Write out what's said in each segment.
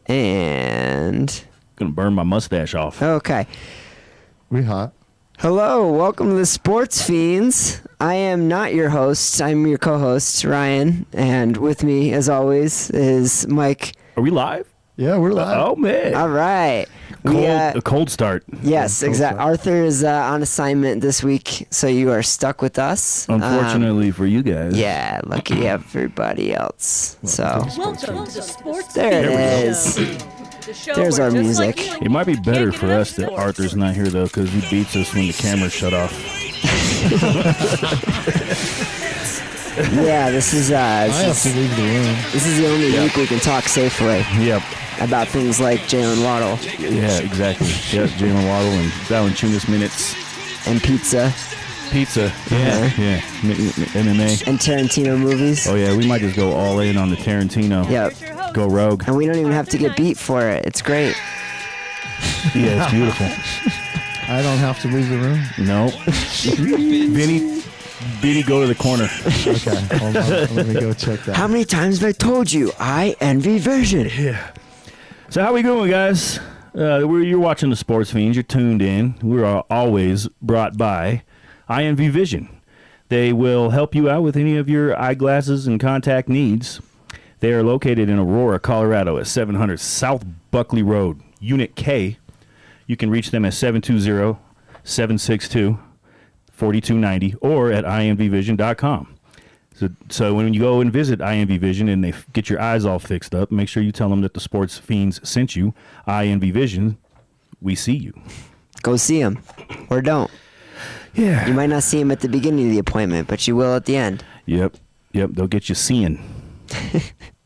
And gonna burn my mustache off. okay. We hot. Hello, welcome to the Sports Fiends. I am not your host. I'm your co-host, Ryan, and with me, as always, is Mike. Are we live? Yeah, we're live. Oh man! All right. A cold start. Yes, cold exactly. start. Arthur is on assignment this week, so you are stuck with us. Unfortunately for you guys. Yeah, lucky everybody else. So Welcome to the Sports there it Fiends is. Show. The show There's where our just like music. you It might be better can't get for enough us that sports. Arthur's not here though, because he beats us when the camera's shut off. Yeah, this is I have to leave the room. this is the only week we can talk safely Yep. about things like Jalen Waddle Yeah, exactly. Yeah, Jalen Waddle and Valanciunas minutes. and pizza Pizza. Yeah, yeah. MMA. and Tarantino movies. Oh yeah, we might just go all in on the Tarantino. Yep. Go rogue. And we don't even have to get beat for it. It's great. Yeah, it's beautiful. I don't have to leave the room. No. Vinny, go to the corner. Okay, hold on. Let me go check that. How many times have I told you I envy vision? Yeah. So how we going, guys? You're watching the Sports Fiends. You're tuned in. We're always brought by INV Vision. They will help you out with any of your eyeglasses and contact needs. They are located in Aurora, Colorado at 700 South Buckley Road, Unit K. You can reach them at 720-762-4290 or at invvision.com. So when you go and visit INV Vision and they get your eyes all fixed up, make sure you tell them that the Sports Fiends sent you. INV Vision, we see you. Go see him. Or don't. Yeah. You might not see him at the beginning of the appointment, but you will at the end. Yep. They'll get you seeing.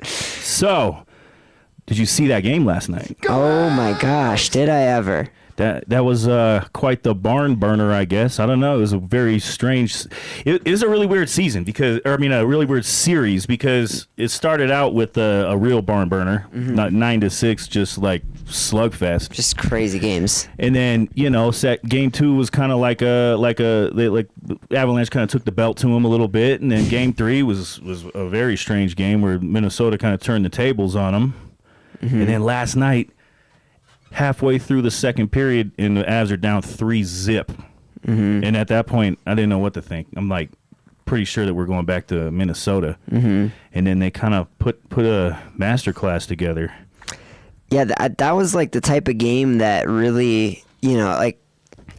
So, did you see that game last night? Oh my gosh, did I ever? That was quite the barn burner, I guess. I don't know. It was a very strange. It is a really weird season a really weird series because it started out with a real barn burner, not 9-6, just like slugfest. Just crazy games. And then game 2 was kind of like Avalanche kind of took the belt to them a little bit, and then game 3 was a very strange game where Minnesota kind of turned the tables on them, and then last night. Halfway through the second period, and the Avs are down 3-0. And at that point, I didn't know what to think. I'm like pretty sure that we're going back to Minnesota. And then they kind of put a masterclass together. Yeah, that was like the type of game that really,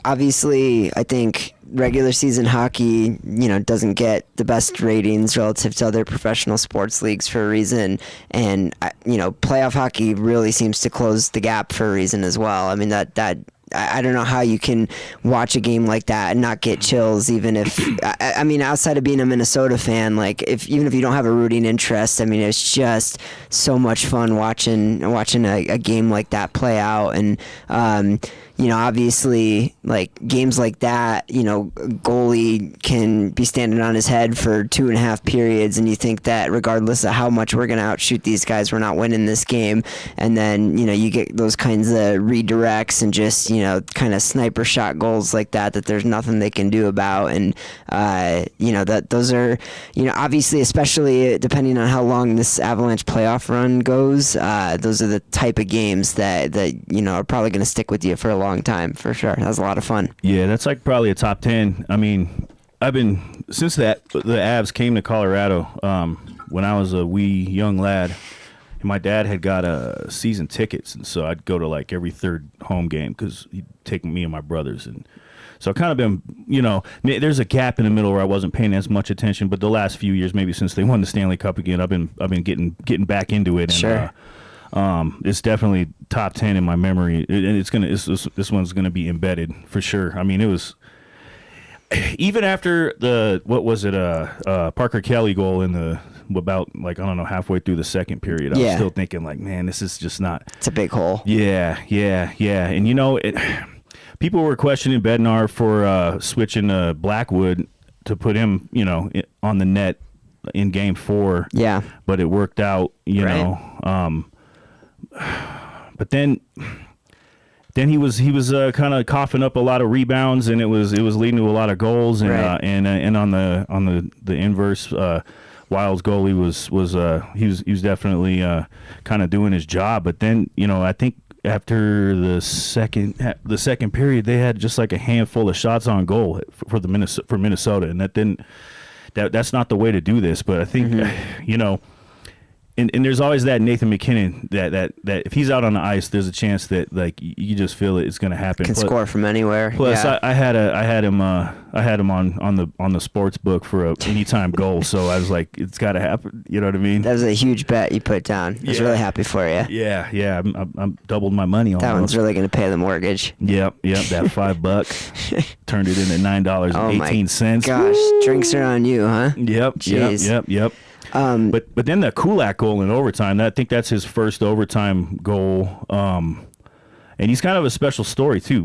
obviously, I think regular season hockey, doesn't get the best ratings relative to other professional sports leagues for a reason. And, playoff hockey really seems to close the gap for a reason as well. I mean, I don't know how you can watch a game like that and not get chills, even if, outside of being a Minnesota fan, even if you don't have a rooting interest, it's just so much fun watching a game like that play out. And, obviously, games like that, goalie can be standing on his head for 2.5 periods, and you think that regardless of how much we're going to outshoot these guys, we're not winning this game. And then, you get those kinds of redirects and just, kind of sniper shot goals like that there's nothing they can do about. And, that those are, obviously, especially depending on how long this Avalanche playoff run goes, those are the type of games that are probably going to stick with you for a long time, for sure. That was a lot of fun. Yeah, that's like probably a top 10. I mean, since the Avs came to Colorado, when I was a wee young lad, and my dad had got season tickets, and so I'd go to like every third home game because he'd take me and my brothers. And so I've kind of been, there's a gap in the middle where I wasn't paying as much attention, but the last few years, maybe since they won the Stanley Cup again, I've been getting back into it. And, sure. It's definitely top 10 in my memory, and this one's gonna be embedded for sure. I mean, it was even after the Parker Kelly goal in the halfway through the second period. I was still thinking man, this is just not. It's a big hole. Yeah, and people were questioning Bednar for switching Blackwood to put him, on the net in Game 4. Yeah, but it worked out, But then he was kind of coughing up a lot of rebounds, and it was leading to a lot of goals, and right. And on the inverse, Wild's goalie was he was definitely kind of doing his job. But then, I think after the second period, they had just like a handful of shots on goal for Minnesota, and that's not the way to do this. But I think And there's always that Nathan McKinnon that if he's out on the ice, there's a chance that like you just feel it's going to happen. Can score from anywhere. Plus, yeah. I had him on the sports book for a anytime goal, so I was like, it's got to happen. You know what I mean? That was a huge bet you put down. I was really happy for you. Yeah. I'm doubled my money on that. One's really going to pay the mortgage. Yep. That $5 turned it into $9.18. Gosh, drinks are on you, huh? Yep. Jeez. Yep. But then the Kulak goal in overtime, I think that's his first overtime goal. And he's kind of a special story too.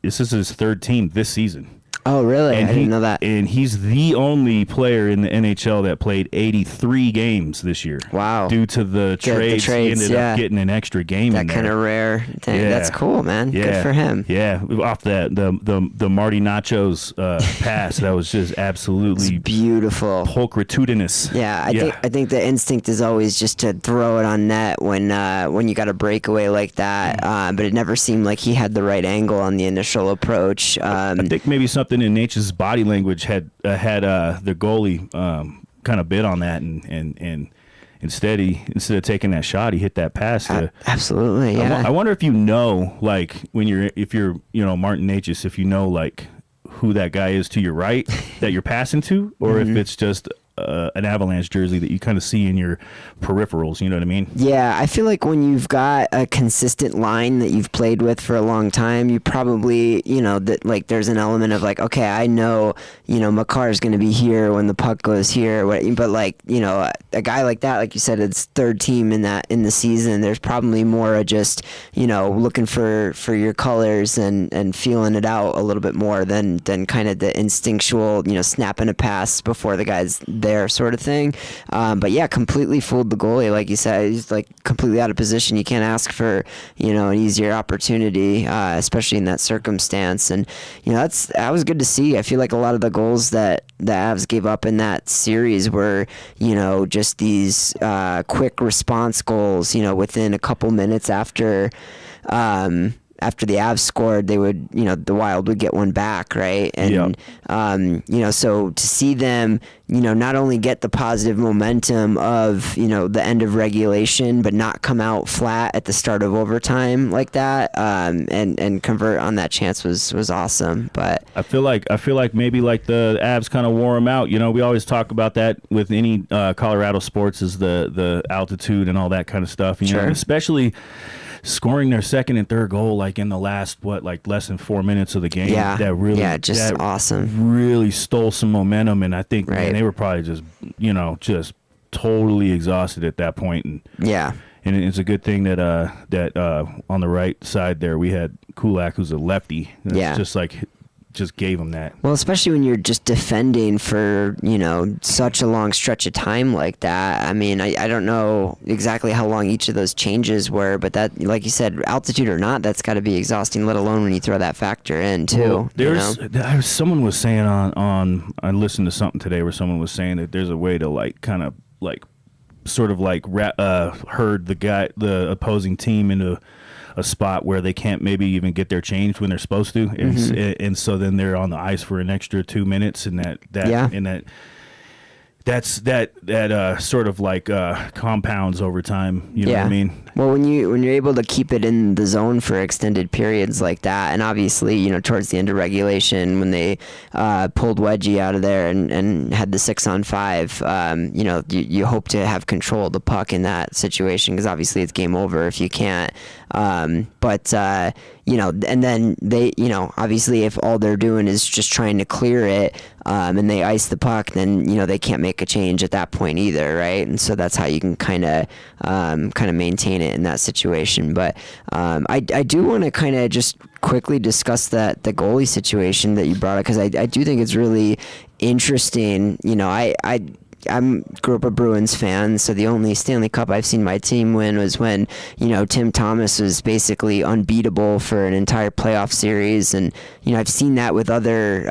This is his third team this season. Oh, really? I didn't know that. And he's the only player in the NHL that played 83 games this year. Wow. Due to the trades, he ended up getting an extra game in there. That kind of rare thing. Yeah. That's cool, man. Yeah. Good for him. Yeah. Off the Marty Nachos pass, that was just absolutely it's beautiful. Pulchritudinous. Yeah, I think the instinct is always just to throw it on net when you got a breakaway like that. But it never seemed like he had the right angle on the initial approach. I think maybe something in Nature's body language had the goalie kind of bid on that, and instead of taking that shot, he hit that pass. Absolutely, yeah. I wonder if like if you're Martin Natchez, if like who that guy is to your right that you're passing to, or if it's just an Avalanche jersey that you kind of see in your peripherals, you know what I mean? Yeah, I feel like when you've got a consistent line that you've played with for a long time, you probably, that like there's an element of like, okay, I know, Makar's going to be here when the puck goes here, but like, a guy like that, like you said, it's third team in the season. There's probably more of just, looking for your colors and feeling it out a little bit more than kind of the instinctual, snapping a pass before the guy's there sort of thing. But yeah, completely fooled the goalie. Like you said, he's like completely out of position. You can't ask for, an easier opportunity, especially in that circumstance. And, that was good to see. I feel like a lot of the goals that the Avs gave up in that series were, just these quick response goals, within a couple minutes after the Avs scored, they would, the Wild would get one back, right? And, so to see them, not only get the positive momentum of, the end of regulation, but not come out flat at the start of overtime like that, and convert on that chance was awesome. But I feel like maybe like the Avs kind of wore them out. We always talk about that with any Colorado sports, is the altitude and all that kind of stuff. Sure. Especially scoring their second and third goal like in the last less than 4 minutes of the game. Yeah, that really awesome. Really stole some momentum, and I think man, they were probably just just totally exhausted at that point. And and it's a good thing that on the right side there we had Kulak, who's a lefty. Just gave him that. Well, especially when you're just defending for, such a long stretch of time like that. I mean, I don't know exactly how long each of those changes were, but that, like you said, altitude or not, that's got to be exhausting, let alone when you throw that factor in, too. Well, someone was saying on I listened to something today where someone was saying that there's a way to herd the opposing team into a spot where they can't maybe even get their change when they're supposed to, and so then they're on the ice for an extra 2 minutes, and that sort of like compounds over time. You know what I mean? Well, when you're able to keep it in the zone for extended periods like that, and obviously towards the end of regulation when they pulled Wedgie out of there and had the 6-on-5, you hope to have control of the puck in that situation, because obviously it's game over if you can't. But and then they, obviously if all they're doing is just trying to clear it, and they ice the puck, then, they can't make a change at that point either, right? And so that's how you can kind of maintain it in that situation. But I do want to kind of just quickly discuss the goalie situation that you brought up, because I do think it's really interesting. grew up a Bruins fan, so the only Stanley Cup I've seen my team win was when, Tim Thomas was basically unbeatable for an entire playoff series. And, I've seen that with other,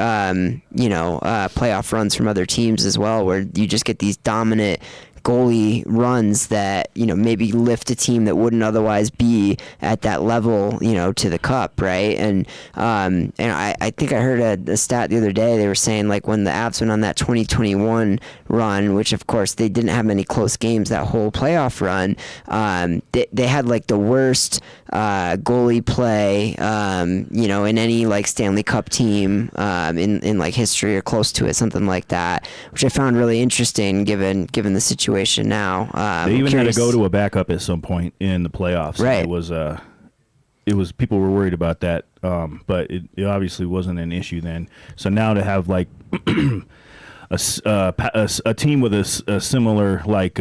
playoff runs from other teams as well, where you just get these dominant goalie runs that maybe lift a team that wouldn't otherwise be at that level to the cup, right? And I think I heard a stat the other day. They were saying like when the Avs went on that 2021 run, which of course they didn't have many close games that whole playoff run, they had like the worst goalie play in any like Stanley Cup team in like history or close to it, something like that, which I found really interesting given the situation now. They even had to go to a backup at some point in the playoffs. Right. It was people were worried about that, but it obviously wasn't an issue then. So now to have like a team with a similar like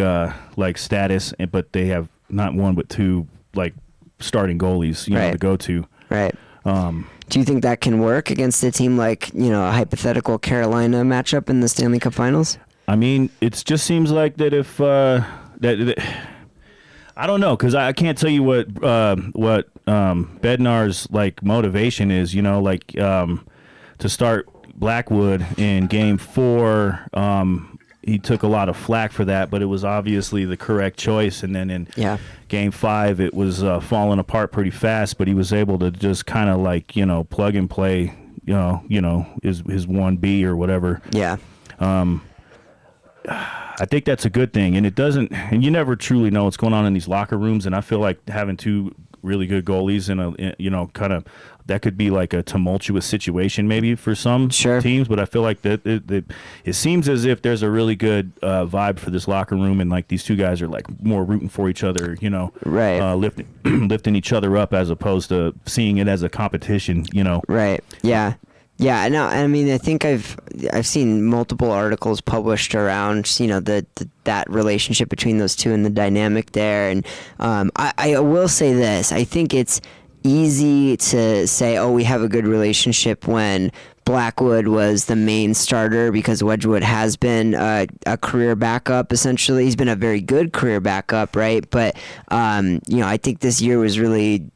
status, but they have not one but two like starting goalies, right, to go to. Right. Do you think that can work against a team like a hypothetical Carolina matchup in the Stanley Cup Finals? I mean, it just seems like that if that I don't know, because I can't tell you what Bednar's like motivation is. To start Blackwood in Game 4. He took a lot of flack for that, but it was obviously the correct choice. And then in Game 5, it was falling apart pretty fast. But he was able to just kind of like plug and play, his 1B or whatever. Yeah. I think that's a good thing, and and you never truly know what's going on in these locker rooms. And I feel like having two really good goalies kind of that could be like a tumultuous situation maybe for some teams. But I feel like that it seems as if there's a really good vibe for this locker room, and like these two guys are like more rooting for each other, right, lifting each other up as opposed to seeing it as a competition, Right. Yeah. Yeah, no, I mean, I think I've seen multiple articles published around, that relationship between those two and the dynamic there. And I will say this. I think it's easy to say, oh, we have a good relationship when Blackwood was the main starter, because Wedgwood has been a career backup, essentially. He's been a very good career backup, right? But, I think this year was really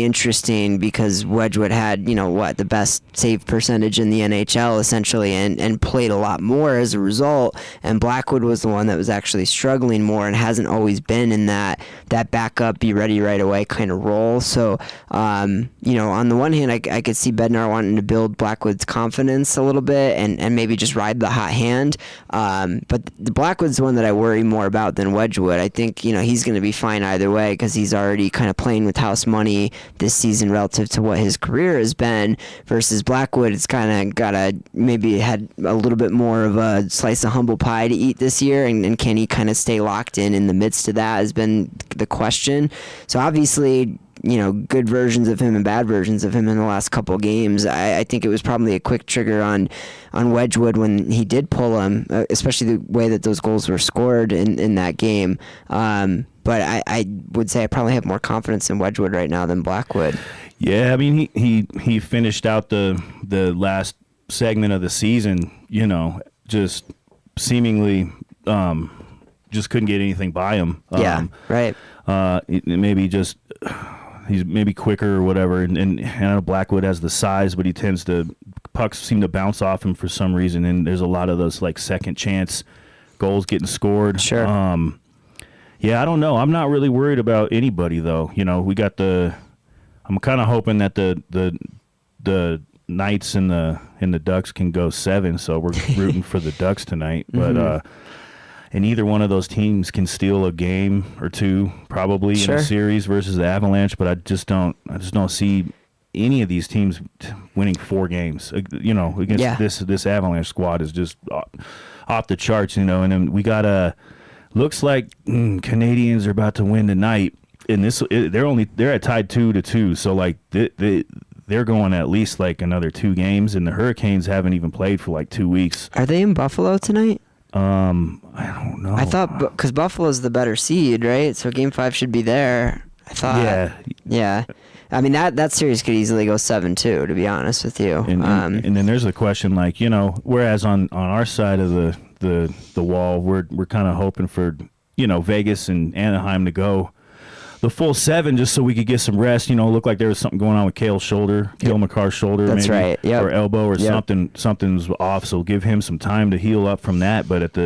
interesting because Wedgwood had, the best save percentage in the NHL essentially, and played a lot more as a result. And Blackwood was the one that was actually struggling more and hasn't always been in that backup, be ready right away kind of role. So, on the one hand, I could see Bednar wanting to build Blackwood's confidence a little bit and maybe just ride the hot hand. But the Blackwood's the one that I worry more about than Wedgwood. I think, he's going to be fine either way because he's already kind of playing with house money this season relative to what his career has been, versus Blackwood. It's kind of maybe had a little bit more of a slice of humble pie to eat this year, and can he kind of stay locked in the midst of that has been the question. So obviously, good versions of him and bad versions of him in the last couple games. I think it was probably a quick trigger on Wedgwood when he did pull him, especially the way that those goals were scored in that game. But I would say I probably have more confidence in Wedgwood right now than Blackwood. Yeah, I mean, he finished out the last segment of the season, just seemingly just couldn't get anything by him. Right. Maybe just he's maybe quicker or whatever, and I know Blackwood has the size, but pucks seem to bounce off him for some reason, and there's a lot of those like second chance goals getting scored. Sure. Yeah, I don't know. I'm not really worried about anybody though. We got I'm kind of hoping that the Knights and the Ducks can go 7, so we're rooting for the Ducks tonight. But and either one of those teams can steal a game or two probably in a series versus the Avalanche. But I just don't see any of these teams winning 4 games. Against this Avalanche squad is just off the charts. And then we got looks like Canadians are about to win tonight, and they're at tied 2-2. So like they're going at least like another 2 games, and the Hurricanes haven't even played for like 2 weeks. Are they in Buffalo tonight? I don't know. I thought because Buffalo's the better seed, right? So Game 5 should be there. I thought. Yeah. I mean, that series could easily go 7-2, to be honest with you. And then there's the question, like, whereas on our side of the wall. We're kind of hoping for Vegas and Anaheim to go the full 7 just so we could get some rest. Looked like there was something going on with Cale's shoulder, Cale McCarr's shoulder, That's maybe, right. Yep. or elbow or Yep. something's off. So give him some time to heal up from that. But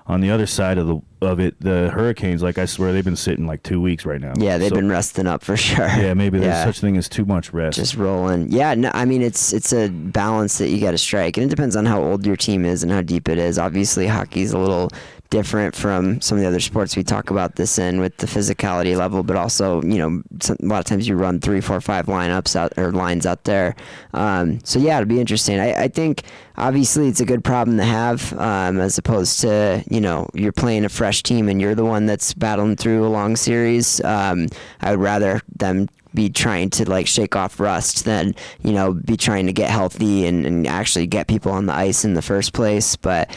on the other side of it, the Hurricanes, like I swear, they've been sitting like 2 weeks right now. Yeah, they've been resting up for sure. Yeah, maybe there's such thing as too much rest. Just rolling. Yeah, no, I mean it's a balance that you got to strike, and it depends on how old your team is and how deep it is. Obviously, hockey's a little different from some of the other sports we talk about this in with the physicality level, but also a lot of times you run 3, 4, 5 lineups out or lines out there. So yeah, it'll be interesting. I think obviously it's a good problem to have, as opposed to you're playing a fresh team and you're the one that's battling through a long series. I would rather them be trying to like shake off rust than be trying to get healthy and actually get people on the ice in the first place. But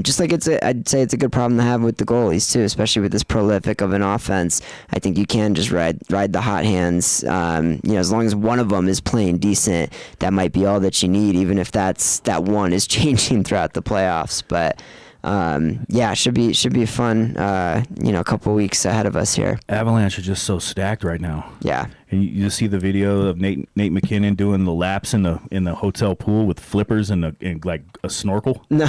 just like I'd say it's a good problem to have with the goalies too, especially with this prolific of an offense. I think you can just ride the hot hands. As long as one of them is playing decent, that might be all that you need, even if that one is changing throughout the playoffs. But yeah, should be fun. A couple weeks ahead of us here. Avalanche are just so stacked right now. Yeah. And you see the video of Nate McKinnon doing the laps in the hotel pool with flippers and like a snorkel. No.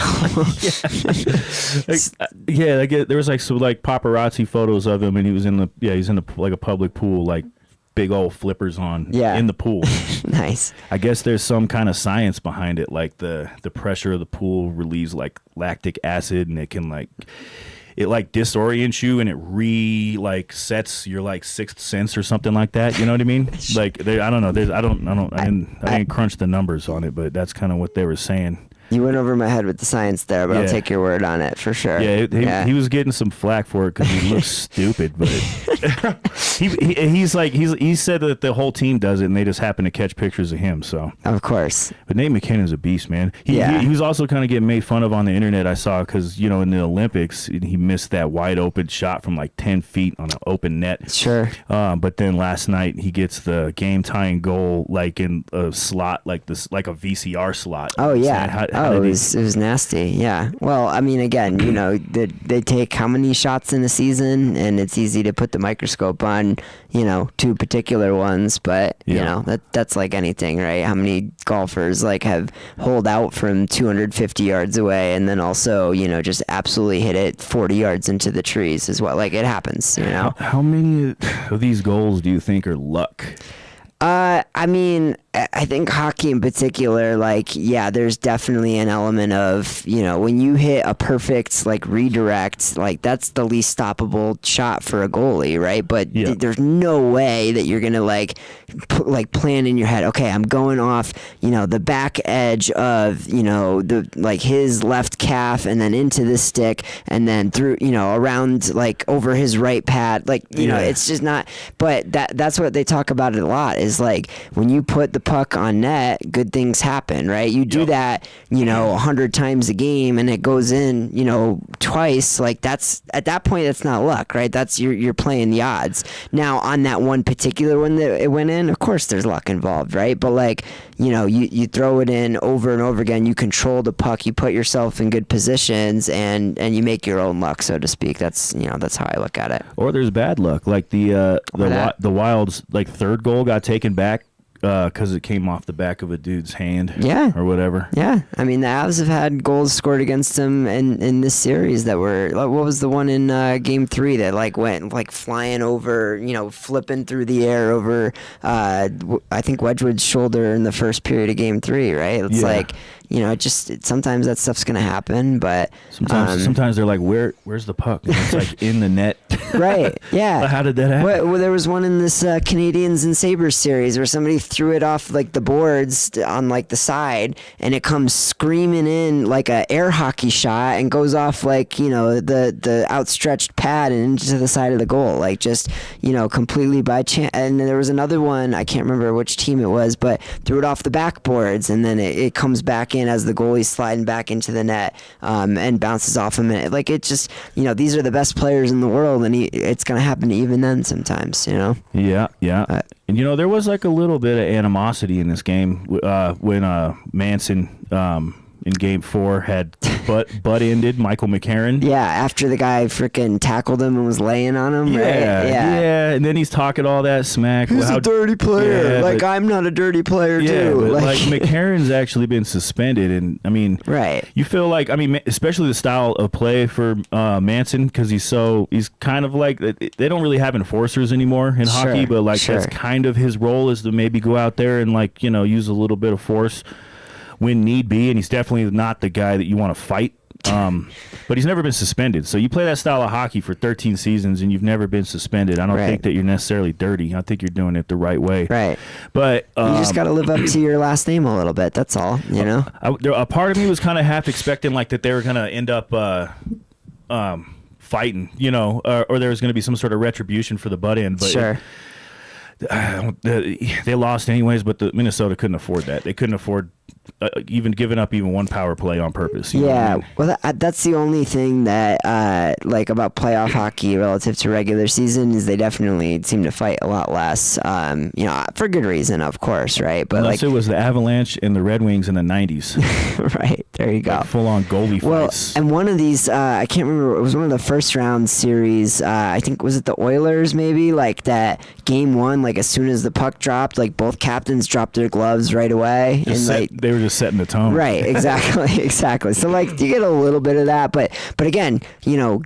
There was like some like paparazzi photos of him, and he's in like a public pool, like big old flippers on in the pool. Nice. I guess there's some kind of science behind it, like the pressure of the pool relieves like lactic acid, and it can disorients you, and it sets your like sixth sense or something like that. You know what I mean? Like I don't know. I didn't crunch the numbers on it, but that's kind of what they were saying. You went over my head with the science there, but I'll take your word on it for sure. Yeah, he was getting some flack for it because he looks stupid, but he said that the whole team does it, and they just happen to catch pictures of him. So of course, but Nate McKinnon's a beast, man. He was also kind of getting made fun of on the internet. I saw because in the Olympics he missed that wide open shot from like 10 feet on an open net. Sure. But then last night he gets the game tying goal like in a slot like this, like a VCR slot. Oh yeah. It was nasty. Yeah. Well, I mean, again, they take how many shots in a season, and it's easy to put the microscope on, 2 particular ones, but that's like anything, right? How many golfers like have holed out from 250 yards away and then also, just absolutely hit it 40 yards into the trees as well. Like it happens, How many of these goals do you think are luck? I mean, I think hockey in particular, there's definitely an element of, when you hit a perfect, redirect, that's the least stoppable shot for a goalie, right? But there's no way that you're going to, plan in your head, okay, I'm going off, the back edge of, his left calf and then into the stick and then through, around, over his right pad. It's just not, but that's what they talk about it a lot is, when you put the puck on net, good things happen, right? You do that, 100 times a game and it goes in, twice, that's at that point, that's not luck, right? That's you're playing the odds. Now on that one particular one that it went in, of course there's luck involved, right? But you throw it in over and over again, you control the puck, you put yourself in good positions and you make your own luck, so to speak. That's that's how I look at it. Or there's bad luck, like the Wild's third goal got taken back because it came off the back of a dude's hand, or whatever. Yeah, I mean the Avs have had goals scored against them in this series that were. What was the one in Game 3 that went flying over, flipping through the air over, I think Wedgwood's shoulder in the first period of Game 3, right? It's sometimes that stuff's gonna happen, but sometimes they're like, where's the puck? And it's in the net. Right. Yeah. How did that happen? Well, there was one in this Canadians and Sabres series where somebody threw it off the boards on the side, and it comes screaming in like a air hockey shot and goes off the outstretched pad and into the side of the goal, completely by chance. And there was another one, I can't remember which team it was, but threw it off the backboards, and then it comes back in as the goalie's sliding back into the net and bounces off him. And it just, these are the best players in the world, and it's going to happen even then sometimes, Yeah. And, there was a little bit of animosity in this game when Manson in Game 4 had butt ended Michael McCarron. Yeah, after the guy freaking tackled him and was laying on him, right? Yeah, and then he's talking all that smack. He's a dirty player. Yeah, I'm not a dirty player yeah, too. but McCarron's actually been suspended, and I mean, right? You feel like, I mean, especially the style of play for Manson, because he's kind of like, they don't really have enforcers anymore in hockey, but that's kind of his role, is to maybe go out there and use a little bit of force when need be, and he's definitely not the guy that you want to fight. But he's never been suspended. So you play that style of hockey for 13 seasons and you've never been suspended. I don't think that you're necessarily dirty. I think you're doing it the right way. Right. But you just got to live up to your last name a little bit. That's all, you know? A part of me was kind of half expecting that they were going to end up fighting, or there was going to be some sort of retribution for the butt end. But sure. They lost anyways, but the Minnesota couldn't afford that. They couldn't afford even giving up even one power play on purpose. Yeah, well, that's the only thing that about playoff hockey relative to regular season is they definitely seem to fight a lot less. For good reason, of course, right? But unless it was the Avalanche and the Red Wings in the 90s. Right, there you go. Full on goalie fights. And one of these, I can't remember. It was one of the first round series. I think was it the Oilers maybe? That game 1, as soon as the puck dropped, both captains dropped their gloves right away, they were just setting the tone. Right, exactly. So you get a little bit of that, but again,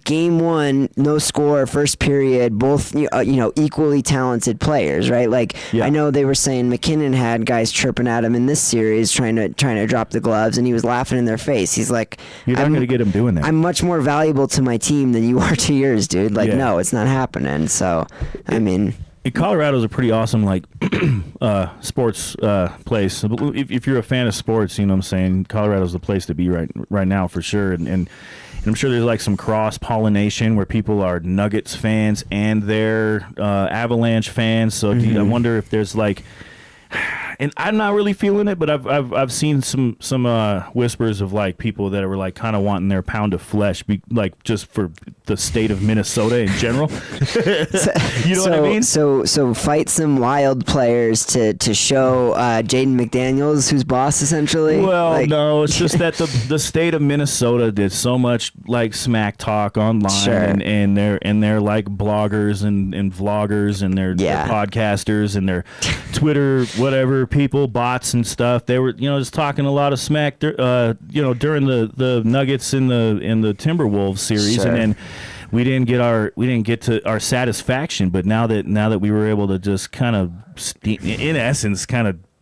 game 1, no score, first period, both equally talented players, right? I know they were saying McKinnon had guys chirping at him in this series, trying to drop the gloves, and he was laughing in their face. He's like, "You're not going to get him doing that. I'm much more valuable to my team than you are to yours, dude. No, it's not happening." So, I mean. Colorado's a pretty awesome sports place. If you're a fan of sports, you know what I'm saying, Colorado's the place to be right now for sure. And I'm sure there's some cross pollination where people are Nuggets fans and they're Avalanche fans. So I wonder if there's and I'm not really feeling it, but I've seen some whispers of people that were kind of wanting their pound of flesh, just for the state of Minnesota in general. You know what I mean? So fight some Wild players to show Jaden McDaniels who's boss essentially. Well, no, it's just that the state of Minnesota did so much smack talk online, and they're bloggers and vloggers and they're podcasters and they're Twitter whatever people, bots and stuff. They were just talking a lot of smack during the Nuggets in the Timberwolves series, and then we didn't get to our satisfaction. But now that we were able to just kind of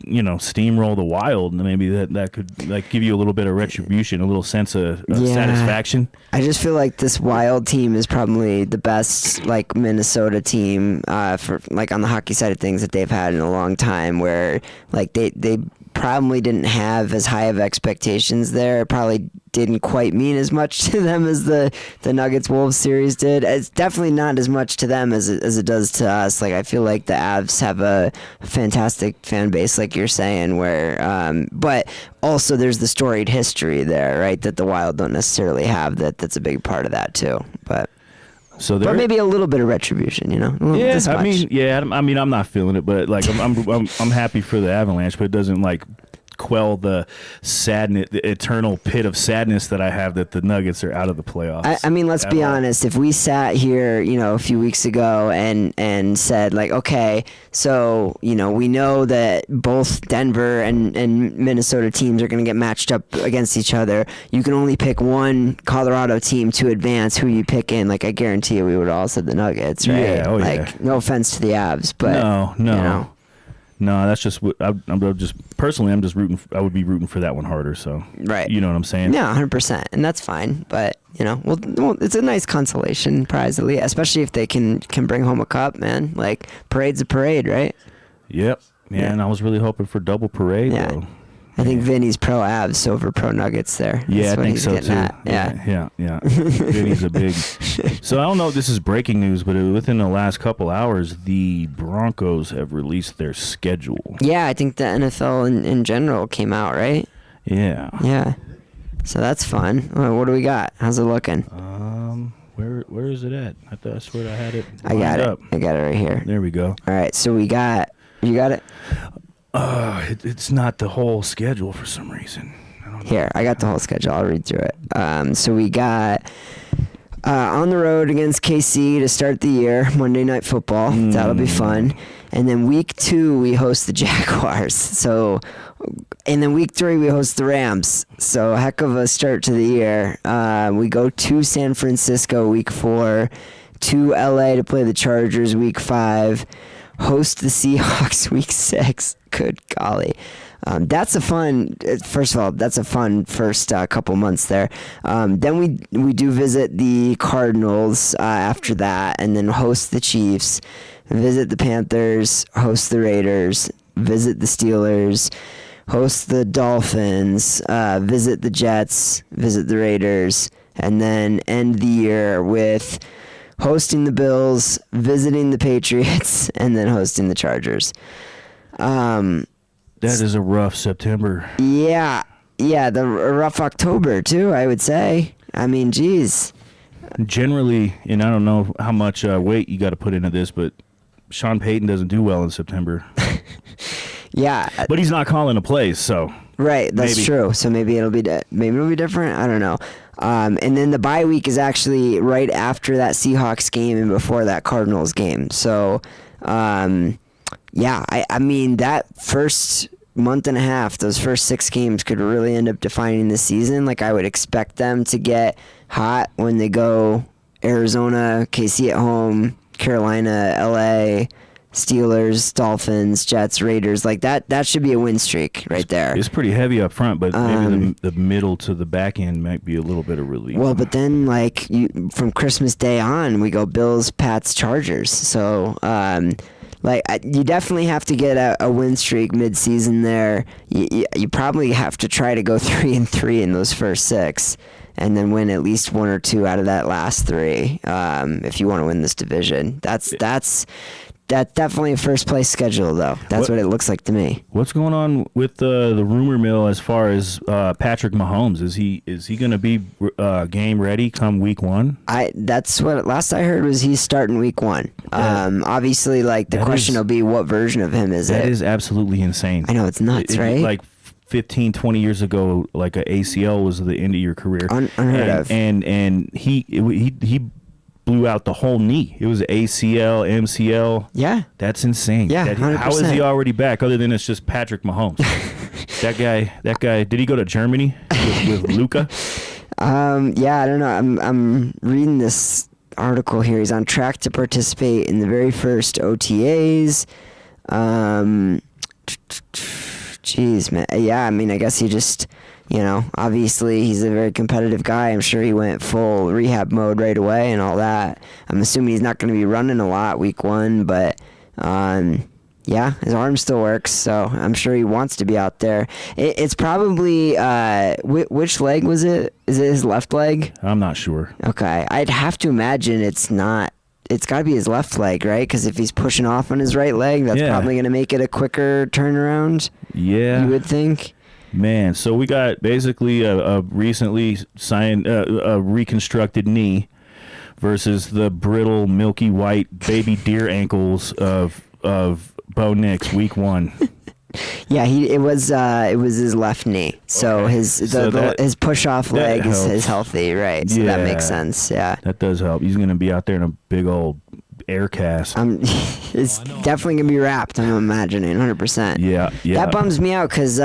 steamroll the Wild, and maybe that could give you a little bit of retribution, a little sense of satisfaction. I just feel like this Wild team is probably the best Minnesota team for on the hockey side of things that they've had in a long time, where they probably didn't have as high of expectations there. It probably didn't quite mean as much to them as the Nuggets Wolves series did. It's definitely not as much to them as it does to us. I feel like the Avs have a fantastic fan base, like you're saying, where but also there's the storied history there, right, that the Wild don't necessarily have. That's a big part of that too. But maybe a little bit of retribution, Yeah, I mean, I'm not feeling it, but I'm happy for the Avalanche, but it doesn't quell the sadness, the eternal pit of sadness that I have that the Nuggets are out of the playoffs. I mean, let's be honest. If we sat here, a few weeks ago and said okay, so we know that both Denver and Minnesota teams are going to get matched up against each other. You can only pick one Colorado team to advance. Who you pick in? I guarantee you, we would all said the Nuggets, right? Yeah, no offense to the Avs, but no. No, that's just what I'm just personally. I'm just rooting. I would be rooting for that one harder. So right, you know what I'm saying? Yeah, 100%, and that's fine. But well, it's a nice consolation prize, especially if they can bring home a cup, man. Parade's a parade, right? Yep. Yeah, and I was really hoping for double parade. Yeah. Though. I think Vinny's pro Avs over pro Nuggets there. Yeah, I think so too. Yeah. Vinny's a big. So I don't know if this is breaking news, but within the last couple hours, the Broncos have released their schedule. Yeah, I think the NFL in general came out, right? Yeah. Yeah. So that's fun. What do we got? How's it looking? Where is it at? I swear I had it. I got it. I got it right here. There we go. All right. So we got. You got it. It's not the whole schedule for some reason. I don't Here, I got the whole schedule. I'll read through it. So we got on the road against KC to start the year, Monday Night Football. That'll be fun. And then week 2, we host the Jaguars. So, and then week 3, we host the Rams. So, heck of a start to the year. We go to San Francisco week 4, to LA to play the Chargers week 5, host the Seahawks week 6. Good golly. That's a fun, first of all, that's a fun first couple months there. Then we do visit the Cardinals after that, and then host the Chiefs, visit the Panthers, host the Raiders, visit the Steelers, host the Dolphins, visit the Jets, visit the Raiders, and then end the year with hosting the Bills, visiting the Patriots, and then hosting the Chargers. That is a rough September. Yeah, a rough October too, I would say. I mean, geez. Generally, and I don't know how much weight you got to put into this, but Sean Payton doesn't do well in September. Yeah, but he's not calling a plays, so right. That's true. So maybe it'll be different. I don't know. And then the bye week is actually right after that Seahawks game and before that Cardinals game. So, yeah, I mean, that first month and a half, those first 6 games could really end up defining the season. Like, I would expect them to get hot when they go Arizona, KC at home, Carolina, LA, Steelers, Dolphins, Jets, Raiders. Like, that should be a win streak right there. It's pretty heavy up front, but maybe the middle to the back end might be a little bit of relief. Well, but then, like, from Christmas Day on, we go Bills, Pats, Chargers. So, you definitely have to get a win streak mid-season there. You probably have to try to go 3-3 in those first 6, and then win at least 1 or 2 out of that last 3 if you want to win this division. That's definitely a first place schedule, though. That's what it looks like to me. What's going on with the rumor mill as far as Patrick Mahomes? Is he going to be game ready come week 1? That's what last I heard was he's starting week 1. Obviously, like the question will be what version of him is it? That is absolutely insane. I know, it's nuts, right? Like 15, 20 years ago, like a ACL was the end of your career. Unheard of. And he blew out the whole knee. It was ACL, MCL. Yeah. That's insane. Yeah, 100%. How is he already back other than it's just Patrick Mahomes? That guy, did he go to Germany with Luka? Yeah, I don't know. I'm reading this article here. He's on track to participate in the very first OTAs. Jeez, man. Yeah, I mean, I guess he just, obviously he's a very competitive guy. I'm sure he went full rehab mode right away and all that. I'm assuming he's not going to be running a lot week 1, but yeah, his arm still works, so I'm sure he wants to be out there. It's probably, which leg was it? Is it his left leg? I'm not sure. Okay. I'd have to imagine it's not. It's got to be his left leg, right? Because if he's pushing off on his right leg, that's probably going to make it a quicker turnaround. Yeah. You would think. Man, so we got basically a recently signed, a reconstructed knee versus the brittle, milky white baby deer ankles of Bo Nix week 1. Yeah, it was his left knee. So okay. his push off leg is healthy, right? So that makes sense. Yeah, that does help. He's gonna be out there in a big old air cast. It's definitely gonna be wrapped. I'm imagining 100%. Yeah. That bums me out because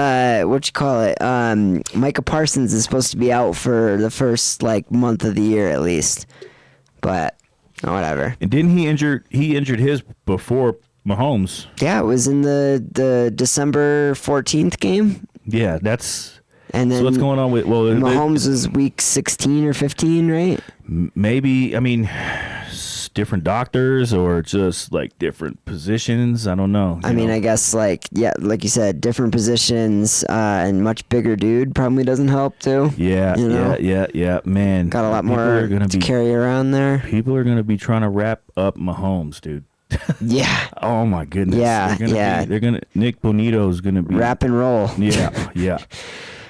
Micah Parsons is supposed to be out for the first month of the year at least, but whatever. And didn't he injured his before Mahomes? Yeah, it was in the December 14th game. Yeah, that's. And then so what's going on with Mahomes was week 16 or 15, right? Maybe, I mean, different doctors or just different positions. I don't know. I mean, I guess like you said, different positions and much bigger dude probably doesn't help too. Yeah, yeah. Man, got a lot more to carry around there. People are gonna be trying to wrap up Mahomes, dude. Yeah. Oh my goodness. Yeah. They're gonna. Nick Bonito's gonna be wrap and roll. Yeah.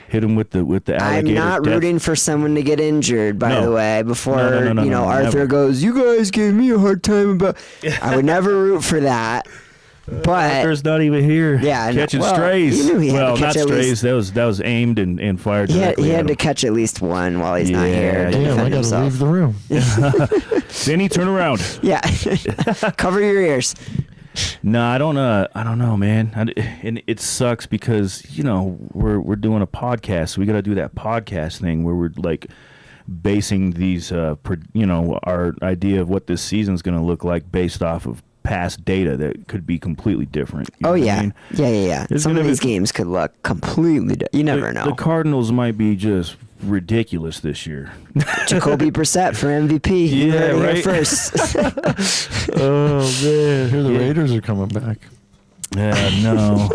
Hit him with the alligator. I'm not rooting for someone to get injured, by the way. Before Arthur never. goes, you guys gave me a hard time about. I would never root for that. But Tucker's not even here. Yeah, I know. catching Well, strays. you knew he had to Well, catch not at strays. That was aimed and fired he directly had at to him. catch at least one while he's not Yeah, here to Damn, I defend got to himself. leave the room. Denny, turn around. Yeah, cover your ears. No, I don't know, man. And it sucks because we're doing a podcast. So we got to do that podcast thing where we're like basing these, our idea of what this season's going to look like based off of past data that could be completely different. You know what I mean? Yeah. There's Some of gonna these be- games could look completely. You never The know. Cardinals might be just ridiculous this year. Jacoby Brissett for MVP. You Yeah, heard it here right. first. Oh man, Here the Raiders are coming back. Yeah, no,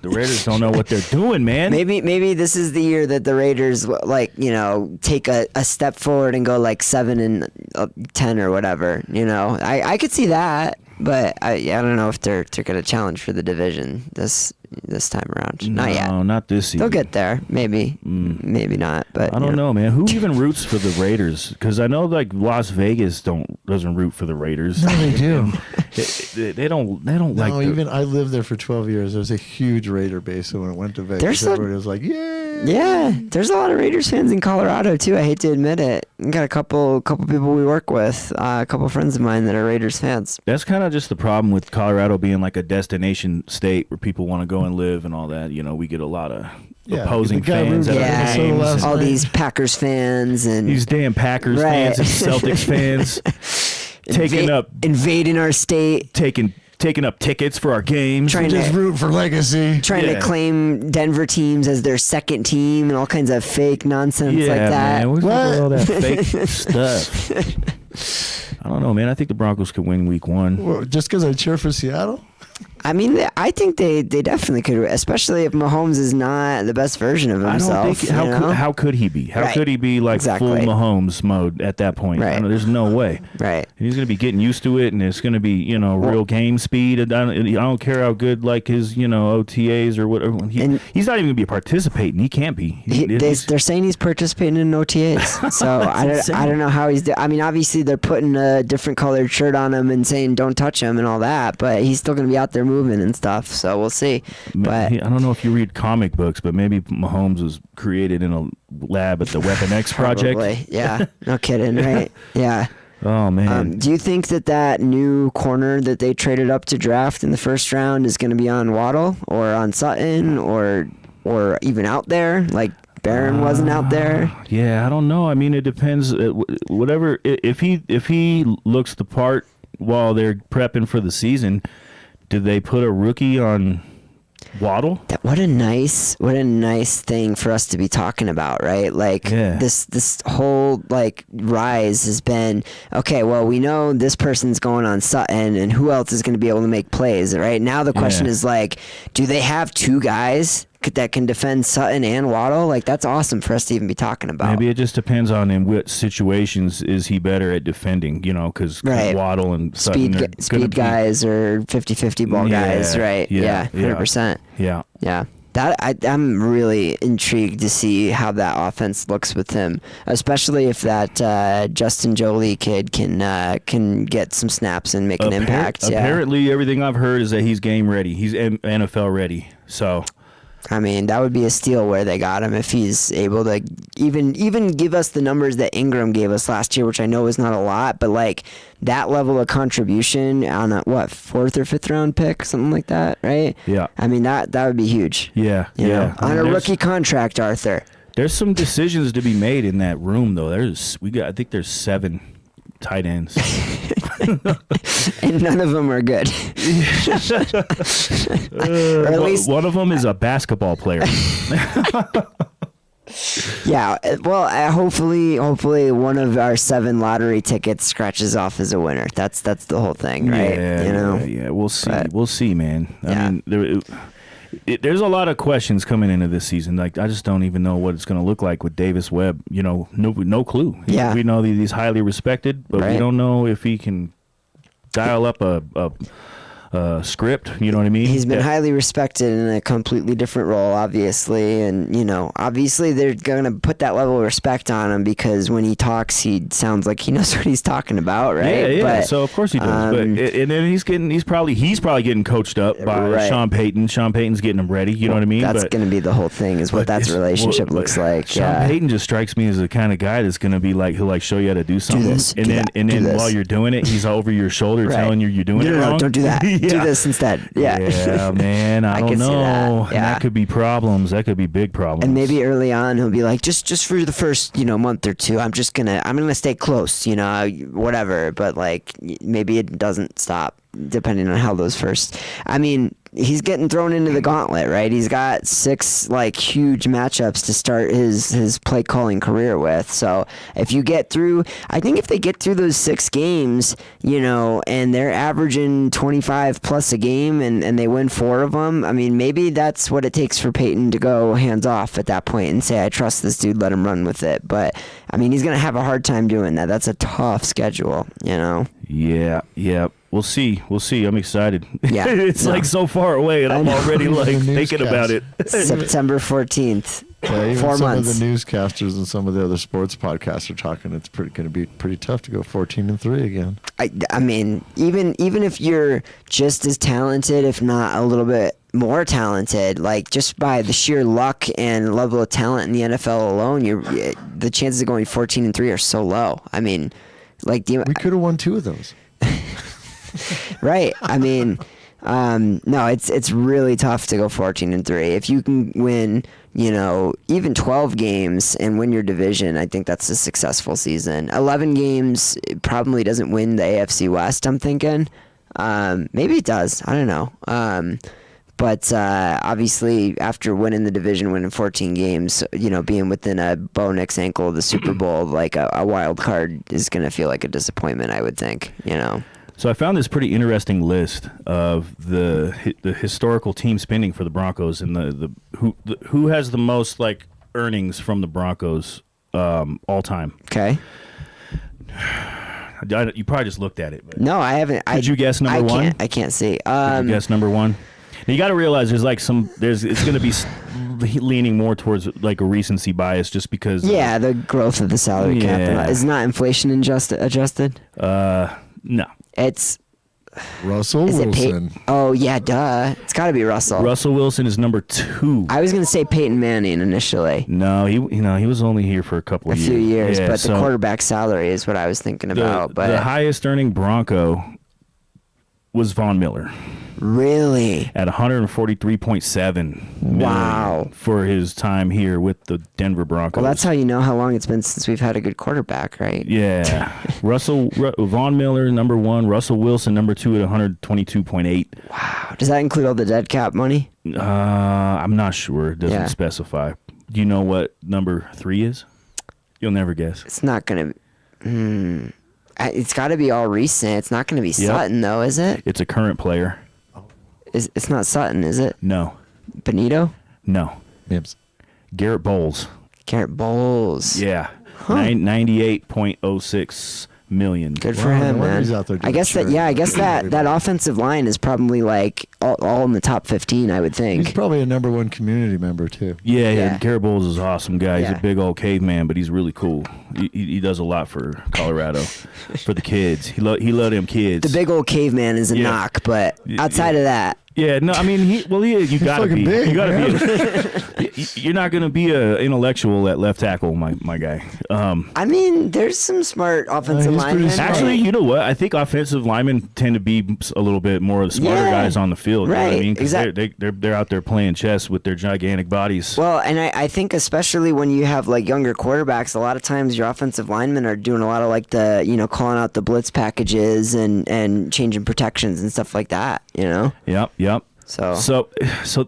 the Raiders don't know what they're doing, man. Maybe this is the year that the Raiders take a step forward and go like 7-10 or whatever. I could see that, but I don't know if they're going to challenge for the division this time around. Not yet. No, not this season. They'll get there, maybe, maybe not. But I don't know, man. Who even roots for the Raiders? Because I know like Las Vegas doesn't root for the Raiders. No, they do. They don't like. No, even I lived there for 12 years. There's a huge Raider base, so when it went to Vegas, There's some- everybody was like, "Yay!" Yeah, there's a lot of Raiders fans in Colorado too. I hate to admit it. We got a couple people we work with, a couple friends of mine that are Raiders fans. That's kind of just the problem with Colorado being like a destination state where people want to go and live and all that. We get a lot of opposing the guy fans rooted at for our Minnesota games. last and All night. these Packers fans and These damn Packers Right. fans and Celtics fans invading our state, taking up tickets for our games. Trying Just to- root for legacy. trying Yeah. to claim Denver teams as their second team and all kinds of fake nonsense yeah, like that. man. What's What? up with all that fake stuff? I don't know, man. I think the Broncos could win week 1. Well, just because I cheer for Seattle? I mean, I think they definitely could, especially if Mahomes is not the best version of I himself. don't think how could he be? How Right. could he be like Exactly. full Mahomes mode at that point? Right. There's no way. Right. And he's going to be getting used to it, and it's going to be real game speed. And I don't care how good like his OTAs or whatever. He's not even going to be participating. He can't be. They're saying he's participating in OTAs, so I don't know how he's. I mean, obviously they're putting a different colored shirt on him and saying don't touch him and all that, but he's still going to be out there moving and stuff. So we'll see. But I don't know if you read comic books, but maybe Mahomes was created in a lab at the Weapon X project. probably, yeah, no kidding, right? Yeah. Oh man. Do you think that new corner that they traded up to draft in the first round is going to be on Waddle or on Sutton or even out there? Like Barron wasn't out there. Yeah, I don't know. I mean, it depends. Whatever. If he looks the part while they're prepping for the season, did they put a rookie on Waddle? What a nice thing for us to be talking about, right? Like Yeah. this whole rise has been okay. Well, we know this person's going on Sutton, and who else is going to be able to make plays, right? Now the question Yeah. is do they have two guys that can defend Sutton and Waddle? That's awesome for us to even be talking about. Maybe it just depends on in what situations is he better at defending. Because Right. Waddle and Sutton are gonna speed be- guys or 50-50 ball guys, right? Yeah, 100%. Yeah. Yeah. I'm really intrigued to see how that offense looks with him, especially if that Justin Jolie kid can get some snaps and make an impact. Yeah. Apparently, everything I've heard is that he's game ready. He's NFL ready. So, I mean, that would be a steal where they got him if he's able to even give us the numbers that Ingram gave us last year, which I know is not a lot, but that level of contribution on a 4th or 5th round pick, something like that, right? Yeah. I mean, that would be huge. yeah, You know, yeah. I on mean, a rookie contract, Arthur. There's some decisions to be made in that room, though. I think there's 7 tight ends. And none of them are good. Or at least, one of them is a basketball player. yeah. Well, hopefully one of our 7 lottery tickets scratches off as a winner. That's the whole thing, right? Yeah. We'll see. But- We'll see, man. Yeah. I mean, there's a lot of questions coming into this season. I just don't even know what it's going to look like with Davis Webb. No clue. Yeah. We know that he's highly respected, but we Right. don't know if he can dial up a script. You know what I mean? He's been highly respected in a completely different role, obviously, and obviously they're gonna put that level of respect on him because when he talks, he sounds like he knows what he's talking about, right? Yeah. But, so of course he does. But and then he's probably getting coached up by Sean Payton. Sean Payton's getting him ready. You know what I mean? That's gonna be the whole thing, is what that relationship looks like. Sean Payton just strikes me as the kind of guy that's gonna be like, he'll like show you how to do something, and then while you're doing it, he's over your shoulder telling you you're doing it wrong. No, don't do that. Do this instead. Yeah, man, I don't know. That could be problems. That could be big problems. And maybe early on he'll be like, just for the first month or two, I'm gonna stay close, whatever. But like maybe it doesn't stop depending on how those first. I mean, he's getting thrown into the gauntlet, right? He's got 6 like huge matchups to start his play calling career with. So if you get through, I think if they get through those 6 games, and they're averaging 25 plus a game and they win 4 of them, I mean, maybe that's what it takes for Peyton to go hands off at that point and say, I trust this dude, let him run with it. But I mean, he's going to have a hard time doing that. That's a tough schedule, Yeah. We'll see. I'm excited. Yeah. It's like so far away, and I'm already like thinking about it. September 14th. Yeah, even 4 some months. of the newscasters and some of the other sports podcasts are talking. It's going to be pretty tough to go 14-3 again. I mean, even if you're just as talented, if not a little bit more talented, like just by the sheer luck and level of talent in the NFL alone, the chances of going 14-3 are so low. I mean, like we could have won 2 of those. Right. I mean, no, it's really tough to go 14-3. If you can win, even 12 games and win your division, I think that's a successful season. 11 games probably doesn't win the AFC West, I'm thinking. Maybe it does. I don't know. But obviously, after winning the division, winning 14 games, being within a Bo Nix ankle of the Super Bowl, like a wild card is going to feel like a disappointment, I would think, So I found this pretty interesting list of the historical team spending for the Broncos and who has the most like earnings from the Broncos all time. Okay. You probably just looked at it. But No, I haven't. Could you guess number one? I can't see. Could you guess number one? Now you got to realize it's going to be leaning more towards like a recency bias just because. Yeah, the growth of the salary cap is not inflation adjusted. No. It's Russell Wilson. Oh yeah, duh. It's got to be Russell. Russell Wilson is number 2. I was gonna say Peyton Manning initially. No, he was only here for a few years, yeah, but the quarterback salary is what I was thinking about. But the highest earning Bronco was Von Miller. Really? At 143.7 million Wow. for his time here with the Denver Broncos. Well, that's how you know how long it's been since we've had a good quarterback, right? Yeah. Von Miller, number 1. Russell Wilson, number 2 at 122.8. Wow. Does that include all the dead cap money? I'm not sure. It doesn't specify. Do you know what number 3 is? You'll never guess. It's not going to... It's got to be all recent. It's not going to be Sutton, though, is it? It's a current player. It's not Sutton, is it? No. Benito? No. Mims. Garrett Bowles. Garrett Bowles. Yeah. 98.06 million. Good for him, man. I guess that offensive line is probably like all in the top 15, I would think. He's probably a number 1 community member too. Yeah. Garrett Bowles is an awesome guy. He's a big old caveman, but he's really cool. He does a lot for Colorado, for the kids. He love them kids. The big old caveman is a knock, but outside of that. Yeah, no, I mean, you gotta be. Big, you gotta be. You're not gonna be a intellectual at left tackle, my guy. I mean, there's some smart offensive linemen. Actually, you know what? I think offensive linemen tend to be a little bit more of the smarter guys on the field. Right. You know what I mean? Exactly. They're out there playing chess with their gigantic bodies. Well, and I think especially when you have like younger quarterbacks, a lot of times your offensive linemen are doing a lot of like the calling out the blitz packages and changing protections and stuff like that. Yep. So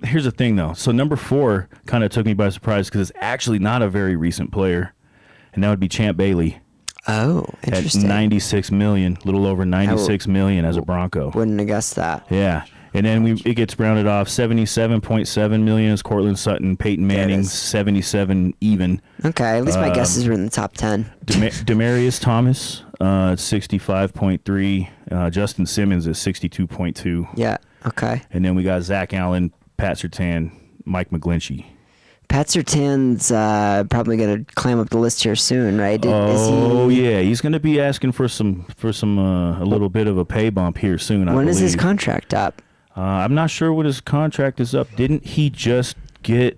here's the thing, though. So number 4 kind of took me by surprise because it's actually not a very recent player, and that would be Champ Bailey. Oh, interesting. At 96 million, little over 96 million as a Bronco. Wouldn't have guessed that. Yeah. And then it gets rounded off. 77.7 million is Cortland Sutton. Peyton Manning, 77 even. Okay, at least my guesses were in the top 10. Demarius Thomas, 65.3. Justin Simmons is 62.2. Yeah, okay. And then we got Zach Allen, Pat Surtain, Mike McGlinchey. Pat Surtain's probably going to climb up the list here soon, right? Yeah, he's going to be asking for a little bit of a pay bump here soon. When is his contract up? I'm not sure what his contract is up. Didn't he just get?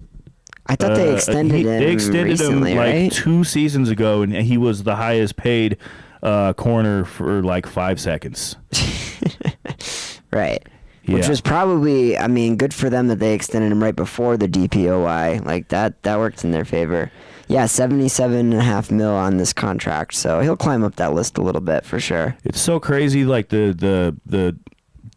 I thought they extended him. They extended recently, him like right? 2 seasons ago, and he was the highest paid corner for like 5 seconds. Right. Which was probably, I mean, good for them that they extended him right before the DPOY. Like, that worked in their favor. Yeah, $77.5 million on this contract, so he'll climb up that list a little bit for sure. It's so crazy, like the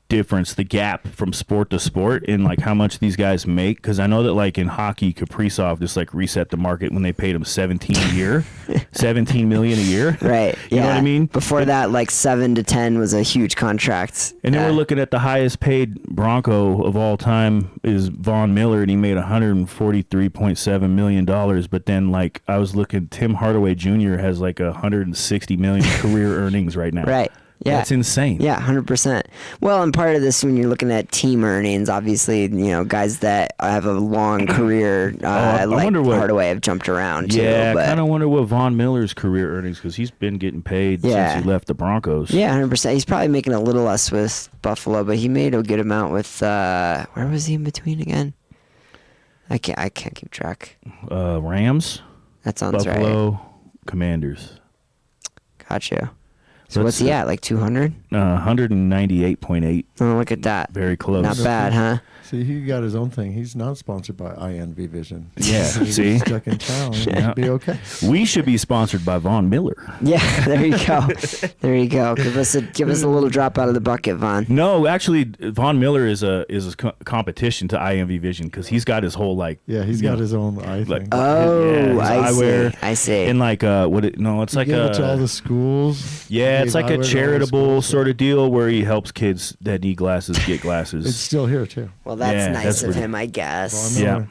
difference, the gap from sport to sport in like how much these guys make. Because I know that like in hockey, Kaprizov just like reset the market when they paid him $17 million a year. Right. You know what I mean? Before that, like 7 to 10 was a huge contract. And then we're looking at the highest paid Bronco of all time is Von Miller, and he made $143.7 million. But then like I was looking, Tim Hardaway Jr. has like $160 million career earnings right now. Right. Yeah. That's insane. Yeah, 100%. Well, and part of this, when you're looking at team earnings, obviously, guys that have a long career, I like wonder what Hardaway, have jumped around too. Yeah, but I kind of wonder what Von Miller's career earnings, because he's been getting paid since he left the Broncos. Yeah, 100%. He's probably making a little less with Buffalo, but he made a good amount with, where was he in between again? I can't keep track. Rams? That sounds right. Buffalo, Commanders. Got you. So what's he at, like 200? 198.8. Oh, look at that. Very close. Not bad, huh? See, he got his own thing. He's not sponsored by INV Vision. Yeah, He's see? stuck in town. It'd be okay. We should be sponsored by Von Miller. Yeah, there you go. There you go. Give us a little drop out of the bucket, Von. No, actually, Von Miller is a competition to INV Vision, because he's got his whole like. Yeah, he's got his own eye thing. Oh, his I eyewear. see. I see. And like it's like give a it to all the schools. Yeah, it's like a charitable sort of. of deal where he helps kids that need glasses get glasses. It's still here too. Well, that's Yeah, nice that's of pretty- him, I guess. Von Yeah. Miller.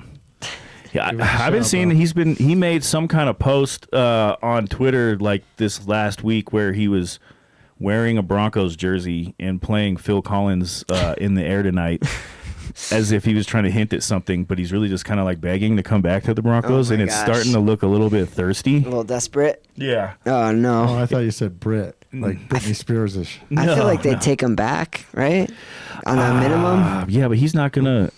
Yeah, Give us a I've been shout, seeing bro. he made some kind of post on Twitter like this last week where he was wearing a Broncos jersey and playing Phil Collins in the air tonight, as if he was trying to hint at something, but he's really just kind of like begging to come back to the Broncos, Oh my and it's gosh. starting to look a little bit thirsty. A little desperate. Yeah. Oh, no. Oh, I thought you said Brit, like Britney Spears-ish. I feel like they'd take him back, right? On a minimum. Yeah, but he's not gonna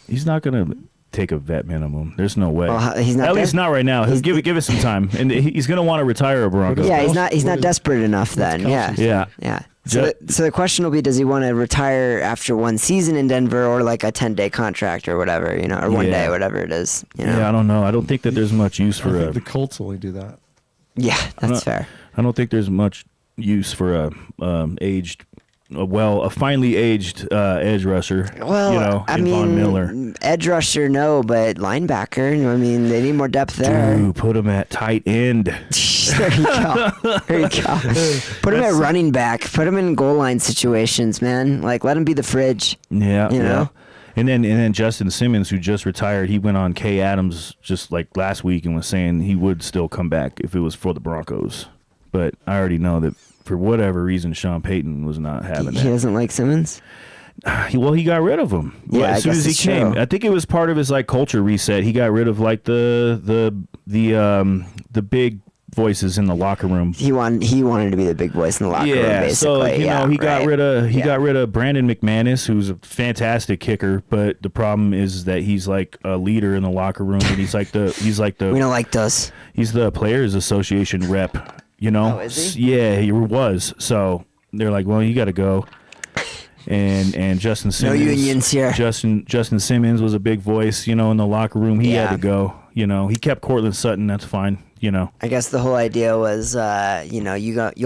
take a vet minimum. There's no way. Well, he's not At least des- not right now. He'll give it some time, and he's gonna want to retire a Bronco. Yeah, he's What not is- desperate enough then. Yeah. Kelsey? Yeah. Yeah. So, Ju- so the question will be, does he want to retire after one season in Denver, or like a 10-day contract or whatever, or 1 day, whatever it is, Yeah, I don't know. I don't think that there's much use I for think the Colts only do that. Yeah, that's not- fair. I don't think there's much use for a finely aged edge rusher. Well, I in mean, Von Miller. edge rusher, no, but linebacker, I mean, they need more depth there. Ooh, put him at tight end. There you go. There you go. Put him at running back. Put him in goal line situations, man. Like, let him be the fridge. Yeah, You yeah. know? And then Justin Simmons, who just retired, he went on Kay Adams just like last week and was saying he would still come back if it was for the Broncos. But I already know that for whatever reason, Sean Payton was not having He that. doesn't like Simmons? He got rid of him. Yeah, I as soon guess as he it's came. true. I think it was part of his like culture reset. He got rid of like the big voices in the locker room. He wanted to be the big voice in the locker room, basically. so he got right. rid of Yeah. got rid of Brandon McManus, who's a fantastic kicker, but the problem is that he's like a leader in the locker room, and he's like the We don't like those. he's the Players Association rep. Oh, is he? Yeah, he was. So they're like, well, you got to go. And Justin Simmons. unions here. Justin Simmons was a big voice, in the locker room. He had Yeah. to go. He kept Cortland Sutton. That's fine. I guess the whole idea was, you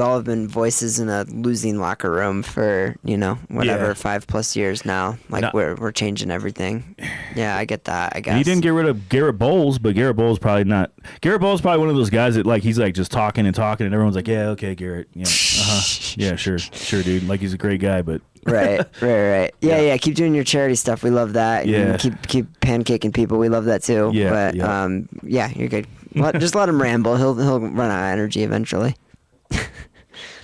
all have been voices in a losing locker room for, whatever, Yeah. 5+ years now. Like, No. we're changing everything. Yeah, I get that, I guess. He didn't get rid of Garrett Bowles, but Garrett Bowles probably not. Garrett Bowles probably one of those guys that like he's like just talking and talking, and everyone's like, yeah, okay, Garrett, yeah, yeah, sure, dude. Like he's a great guy, but Right. Yeah. Keep doing your charity stuff. We love that. Yeah. And keep pancaking people. We love that too. Yeah, But yeah. You're good. Just let him ramble. He'll run out of energy eventually.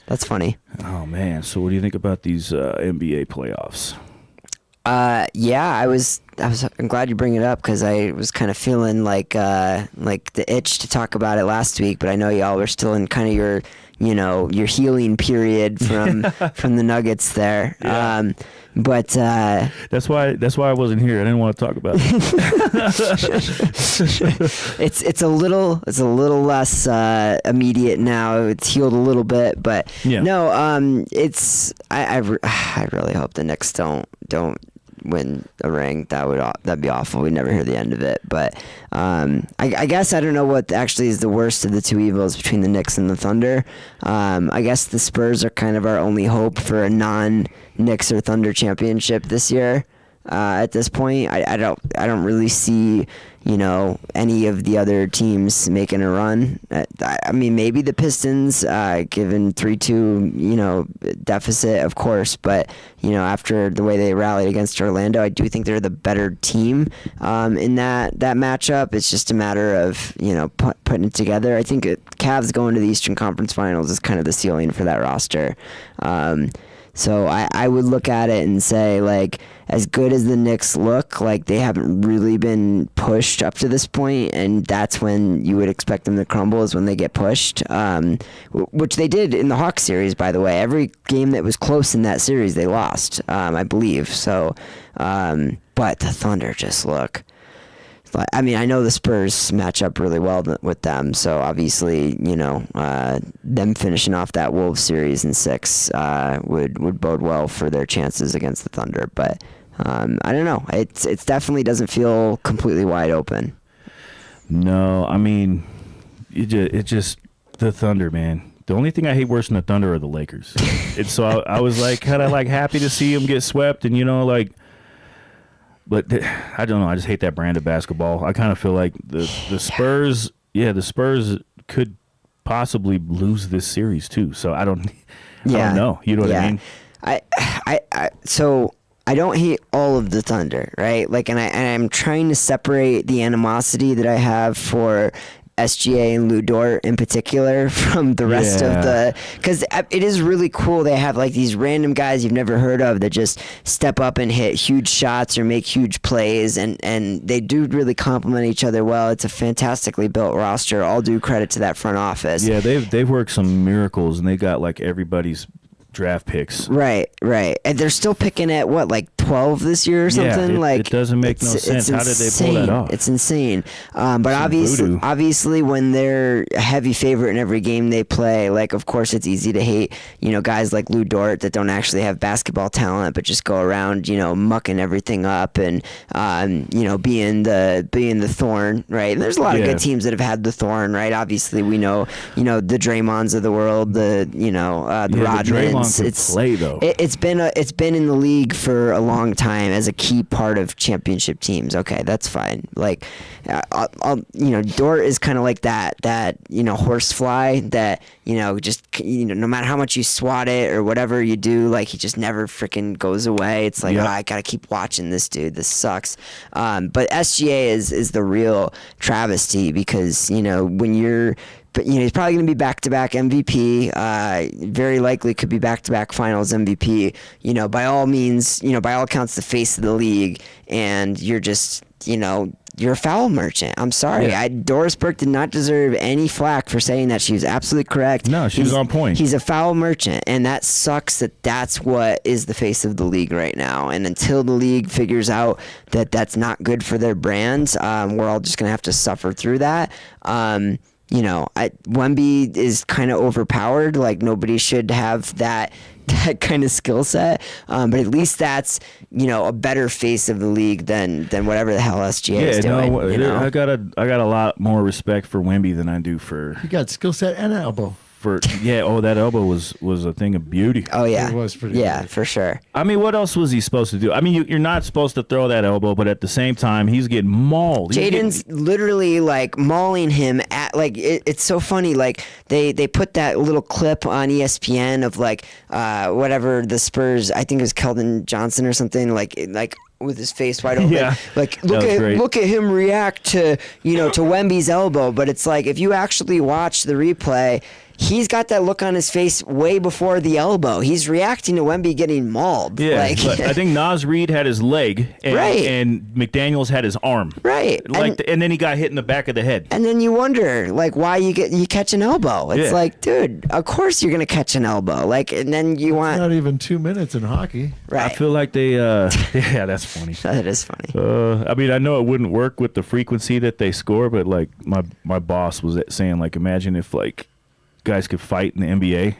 That's funny. Oh man. So what do you think about these NBA playoffs? I'm glad you bring it up because I was kind of feeling like the itch to talk about it last week, but I know y'all were still in kind of your healing period from the Nuggets there. Yeah. But that's why I wasn't here. I didn't want to talk about it. it's a little less immediate now. It's healed a little bit, but no. I really hope the Knicks don't win a ring. That'd be awful. We'd never hear the end of it. But I guess I don't know what actually is the worst of the two evils between the Knicks and the Thunder. I guess the Spurs are kind of our only hope for a non-Knicks or Thunder championship this year. At this point, I don't really see any of the other teams making a run. I mean, maybe the Pistons, given 3-2 deficit, of course, but after the way they rallied against Orlando, I do think they're the better team in that matchup. It's just a matter of putting it together. I think Cavs going to the Eastern Conference Finals is kind of the ceiling for that roster. So I would look at it and say, like, as good as the Knicks look, like, they haven't really been pushed up to this point, and that's when you would expect them to crumble, is when they get pushed, which they did in the Hawks series, by the way. Every game that was close in that series, they lost, I believe. So, but the Thunder just look... I mean, I know the Spurs match up really well with them, so obviously, them finishing off that Wolves series in 6 would bode well for their chances against the Thunder. But I don't know. It definitely doesn't feel completely wide open. No, I mean, it just the Thunder, man. The only thing I hate worse than the Thunder are the Lakers. So I was like kind of like happy to see them get swept, and But I don't know. I just hate that brand of basketball. I kind of feel like the Spurs, the Spurs could possibly lose this series too. So I don't know. You know what I mean? So I don't hate all of the Thunder, right? Like, and I'm trying to separate the animosity that I have for SGA and Lou Dort in particular from the rest of the, because it is really cool. They have like these random guys you've never heard of that just step up and hit huge shots or make huge plays, and they do really complement each other well. It's a fantastically built roster. All due credit to that front office. Yeah, they've worked some miracles, and they got like everybody's draft picks. Right. And they're still picking at what, like 12 this year or something? It doesn't make no sense. How did they pull that off? It's insane. But obviously when they're a heavy favorite in every game they play, like, of course it's easy to hate, guys like Lou Dort that don't actually have basketball talent but just go around, mucking everything up and being the thorn, right? And there's a lot of good teams that have had the thorn, right? Obviously we know, the Draymonds of the world, the Rodmans. Play though. It's been in the league for a long time as a key part of championship teams. Okay, that's fine. Like, Dort is kind of like that horsefly that just no matter how much you swat it or whatever you do, like, he just never freaking goes away. It's like, I gotta keep watching this dude. This sucks. But SGA is the real travesty because when you're. But he's probably going to be back-to-back MVP. Very likely could be back-to-back Finals MVP. By all means, by all accounts, the face of the league. And you're just, you're a foul merchant. I'm sorry. Yeah. Doris Burke did not deserve any flack for saying that. She was absolutely correct. No, she was on point. He's a foul merchant, and that sucks. That's what is the face of the league right now. And until the league figures out that that's not good for their brands, we're all just going to have to suffer through that. Wemby is kind of overpowered. Like, nobody should have that kind of skill set. But at least that's, a better face of the league than whatever the hell SGA is doing. I got a lot more respect for Wemby than I do for. You got skill set and elbow. that elbow was a thing of beauty. Oh yeah, It was pretty yeah, good. for sure. I mean, what else was he supposed to do? I mean, you're not supposed to throw that elbow, but at the same time, he's getting mauled. Jaden's literally like mauling him at like it's so funny. Like they put that little clip on ESPN of like whatever the Spurs, I think it was Keldon Johnson or something, like with his face wide open. Yeah, like that was great. look at him react to to Wemby's elbow. But it's like if you actually watch the replay, he's got that look on his face way before the elbow. He's reacting to Wemby getting mauled. Yeah, like, but I think Nas Reed had his leg, and, Right. and McDaniels had his arm. Right. Like, and then he got hit in the back of the head. And then you wonder, like, why you catch an elbow. It's Yeah. like, dude, of course you're gonna catch an elbow. Like, and then you want Not even 2 minutes in hockey. right. I feel like they, yeah, that's funny. That is funny. I mean, I know it wouldn't work with the frequency that they score, but like my boss was saying, like, imagine if like guys could fight in the NBA.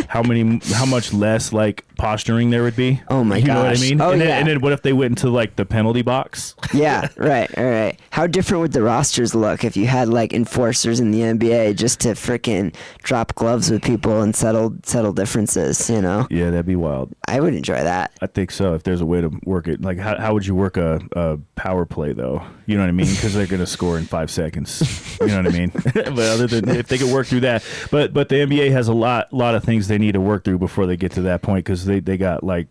How much less like posturing there would be? Oh my You know what I gosh. mean? Oh, and, then, yeah. and then what if they went into like the penalty box? Yeah, right, all right. How different would the rosters look if you had like enforcers in the NBA just to freaking drop gloves with people and settle differences? Yeah, that'd be wild. I would enjoy that. I think so. If there's a way to work it, like how would you work a power play though? You know what I mean? Because they're gonna score in 5 seconds. You know what I mean? But other than if they could work through that, but the NBA has a lot of things they need to work through before they get to that point because they got like.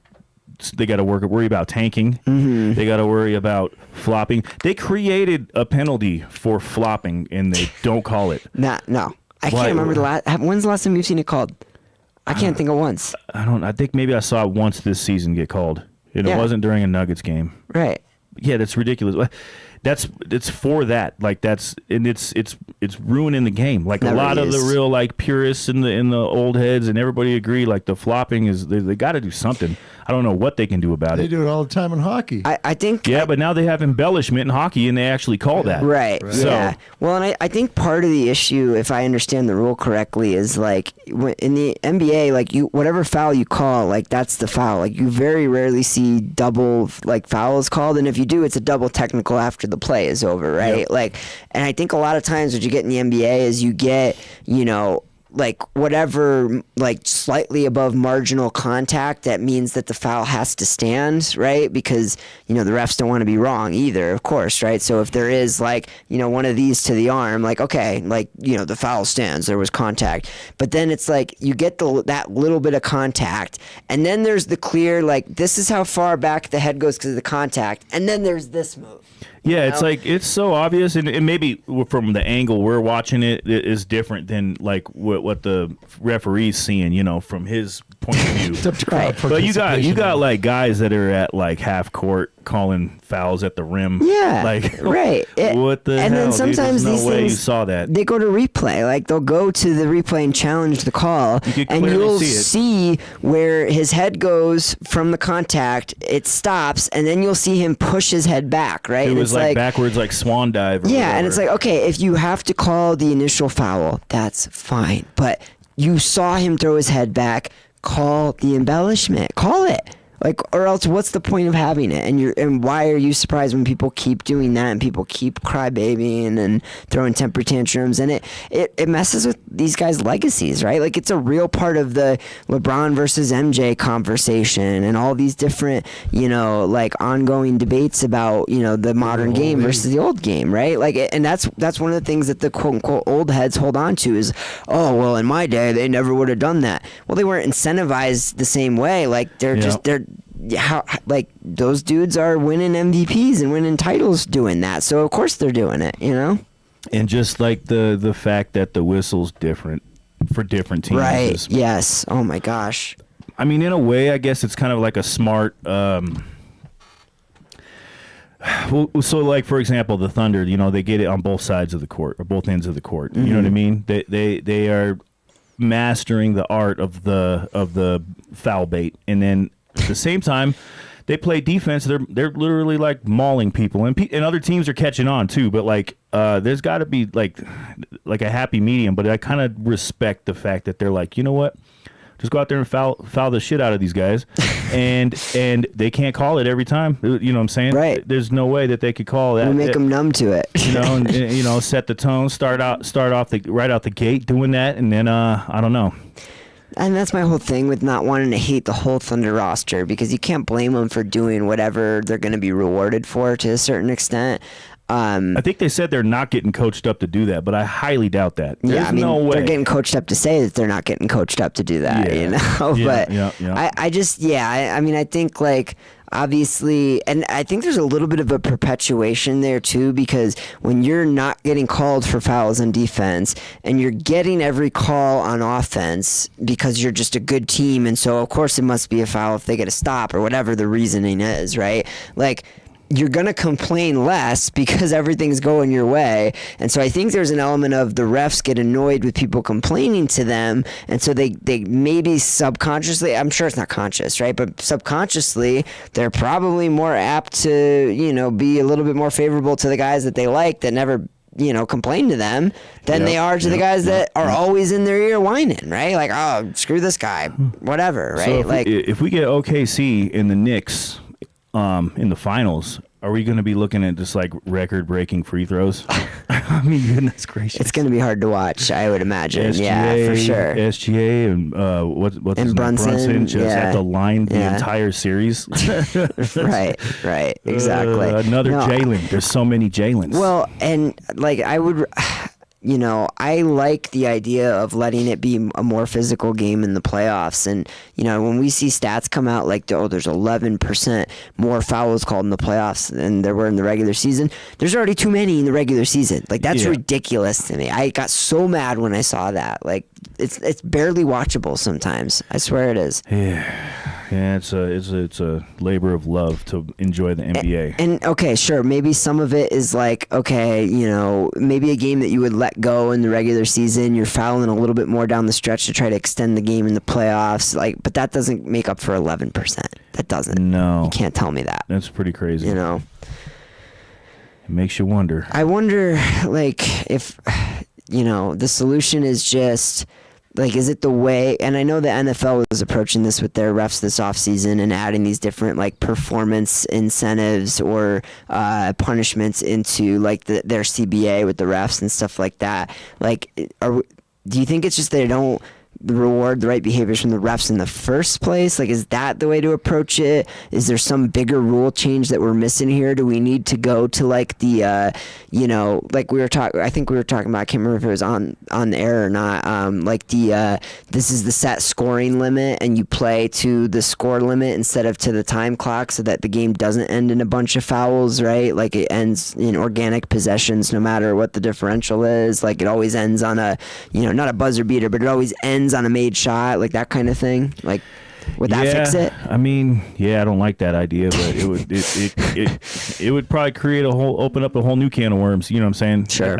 They got to worry about tanking. Mm-hmm. They got to worry about flopping. They created a penalty for flopping, and they don't call it. No. I can't remember when's the last time you've seen it called? I can't think of once. I think maybe I saw it once this season get called. And Yeah. It wasn't during a Nuggets game. Right. Yeah, that's ridiculous. It's for that. Like it's ruining the game. Like That a lot really of the is. real like purists in the old heads and everybody agree like the flopping is they got to do something. I don't know what they can do about They it. do it all the time in hockey. I think Yeah, but now they have embellishment in hockey and they actually call that. Right. So- Yeah. Well, and I think part of the issue, if I understand the rule correctly, is like in the NBA, like whatever foul you call, like that's the foul. Like you very rarely see double like fouls called, and if you do, it's a double technical after the play is over, right? Yep. Like, and I think a lot of times what you get in the NBA is you get, like whatever, like slightly above marginal contact, that means that the foul has to stand, right? Because, the refs don't want to be wrong either, of course, right? So if there is like, one of these to the arm, like, okay, like, the foul stands, there was contact. But then it's like you get that little bit of contact, and then there's the clear, like, this is how far back the head goes because of the contact, and then there's this move. Yeah, it's like it's so obvious, and maybe from the angle we're watching it is different than like what the referee's seeing, from his point of view. It's up to crowd But you participation. got like guys that are at like half court calling fouls at the rim. Yeah, like right. What the and hell? then sometimes dude? There's these no way you things, saw that. they go to replay. Like they'll go to the replay and challenge the call, You could and clearly you'll see it. see where his head goes from the contact. It stops, and then you'll see him push his head back. Right. It And was it's like backwards, like swan dive. Or yeah, and whatever. it's like, okay, if you have to call the initial foul, that's fine. But you saw him throw his head back. Call the embellishment. Call it. Like, or else what's the point of having it? And why are you surprised when people keep doing that and people keep crybabying and throwing temper tantrums? And it messes with these guys' legacies, right? Like, it's a real part of the LeBron versus MJ conversation and all these different, like ongoing debates about, the modern game versus the old game, right? Like, and that's one of the things that the quote unquote old heads hold on to is, oh, well, in my day, they never would have done that. Well, they weren't incentivized the same way. Like, they're how like those dudes are winning MVPs and winning titles doing that, so of course they're doing it, And just like the fact that the whistle's different for different teams. right? Yes. Oh my gosh. I mean, in a way, I guess it's kind of like a smart. So, like for example, the Thunder, they get it on both sides of the court or both ends of the court. You know what I mean? They are mastering the art of the foul bait, and then at the same time, they play defense. They're literally like mauling people, and other teams are catching on too. But like, there's got to be like a happy medium. But I kind of respect the fact that they're like, you know what? Just go out there and foul the shit out of these guys, and they can't call it every time. You know what I'm saying? Right. There's no way that they could call that. We make them numb to it. You know, and set the tone. Start off right out the gate doing that, and then I don't know. And that's my whole thing with not wanting to hate the whole Thunder roster, because you can't blame them for doing whatever they're going to be rewarded for to a certain extent. I think they said they're not getting coached up to do that, but I highly doubt that. There's no way. They're getting coached up to say that they're not getting coached up to do that, you know? Yeah, but I mean, I think, like, obviously, and I think there's a little bit of a perpetuation there too, because when you're not getting called for fouls on defense and you're getting every call on offense because you're just a good team, and so of course it must be a foul if they get a stop or whatever the reasoning is, right? Like, you're going to complain less because everything's going your way. And so I think there's an element of the refs get annoyed with people complaining to them. And so they maybe subconsciously, I'm sure it's not conscious, right? But subconsciously, they're probably more apt to, you know, be a little bit more favorable to the guys that they like that never, you know, complain to them than they are to the guys that are always in their ear whining, right? Like, oh, screw this guy, whatever, right? So if we get OKC in the Knicks in the finals, are we going to be looking at just like record-breaking free throws? I mean, goodness gracious, it's going to be hard to watch, I would imagine. Yeah, for sure. SGA and what's his name? Brunson just at the line the entire series. right, exactly. Another Jalen. There's so many Jalens. Well, and like I would. You know, I like the idea of letting it be a more physical game in the playoffs. And, you know, when we see stats come out like, oh, there's 11% more fouls called in the playoffs than there were in the regular season, there's already too many in the regular season. Like, that's ridiculous to me. I got so mad when I saw that. Like, it's barely watchable sometimes. I swear it is. Yeah, it's a labor of love to enjoy the NBA. And okay, sure, maybe some of it is like, okay, you know, maybe a game that you would let go in the regular season, you're fouling a little bit more down the stretch to try to extend the game in the playoffs, like, but that doesn't make up for 11%. That doesn't. No. You can't tell me that. That's pretty crazy. You know. It makes you wonder. I wonder, like, if, you know, the solution is just, like, is it the way, and I know the NFL was approaching this with their refs this offseason and adding these different, like, performance incentives or punishments into, like, their CBA with the refs and stuff like that. Like, do you think it's just they don't reward the right behaviors from the refs in the first place? Like, is that the way to approach it? Is there some bigger rule change that we're missing here? Do we need to go to, like, the you know, like we were talking, I think we were talking about, I can't remember if it was on the air or not, like the this is the set scoring limit and you play to the score limit instead of to the time clock so that the game doesn't end in a bunch of fouls, right? Like, it ends in organic possessions no matter what the differential is. Like, it always ends on a, you know, not a buzzer beater, but it always ends on a made shot, like that kind of thing. Like, would that fix it? I mean, I don't like that idea, but it would probably open up a whole new can of worms. You know what I'm saying? Sure.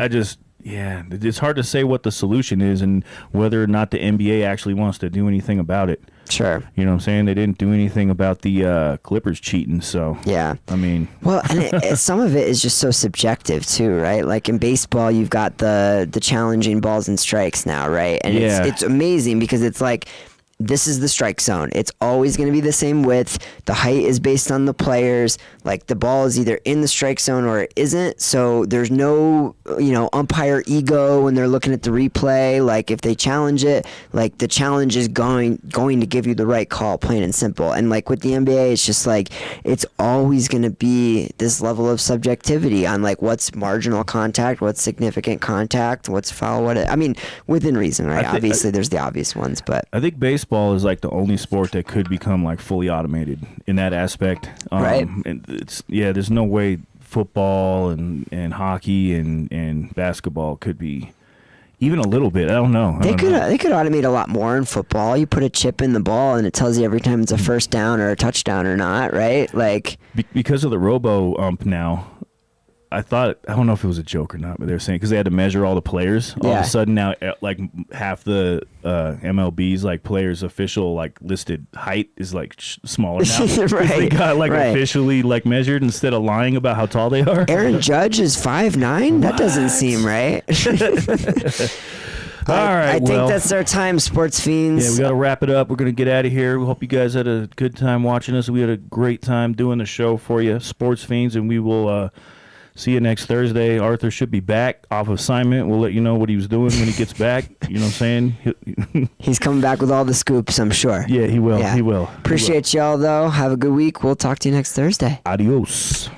It's hard to say what the solution is and whether or not the NBA actually wants to do anything about it. Sure. You know what I'm saying? They didn't do anything about the Clippers cheating, so. Yeah. I mean. Well, and some of it is just so subjective, too, right? Like, in baseball, you've got the challenging balls and strikes now, right? And it's amazing because it's like, this is the strike zone. It's always going to be the same width. The height is based on the players. Like, the ball is either in the strike zone or it isn't. So there's no, you know, umpire ego when they're looking at the replay. Like, if they challenge it, like, the challenge is going to give you the right call, plain and simple. And, like, with the NBA, it's just like, it's always going to be this level of subjectivity on, like, what's marginal contact, what's significant contact, what's foul, I mean, within reason, right? Obviously, there's the obvious ones, but I think baseball is like the only sport that could become like fully automated in that aspect. Right. And there's no way football and hockey and basketball could be even a little bit. I don't know. They could automate a lot more in football. You put a chip in the ball and it tells you every time it's a first down or a touchdown or not, right? Like, because of the robo ump now, I don't know if it was a joke or not, but they were saying because they had to measure all the players. All of a sudden now, like, half the MLB's like players' official like listed height is like smaller now. Right. They got like officially like measured instead of lying about how tall they are. Aaron Judge is 5'9"? That doesn't seem right. All right, I think well. that's our time, Sports Fiends. Yeah, we got to wrap it up. We're going to get out of here. We hope you guys had a good time watching us. We had a great time doing the show for you, Sports Fiends, and we will see you next Thursday. Arthur should be back off assignment. We'll let you know what he was doing when he gets back. You know what I'm saying? He's coming back with all the scoops, I'm sure. Yeah, he will. Yeah. He will. Appreciate y'all, though. Have a good week. We'll talk to you next Thursday. Adios.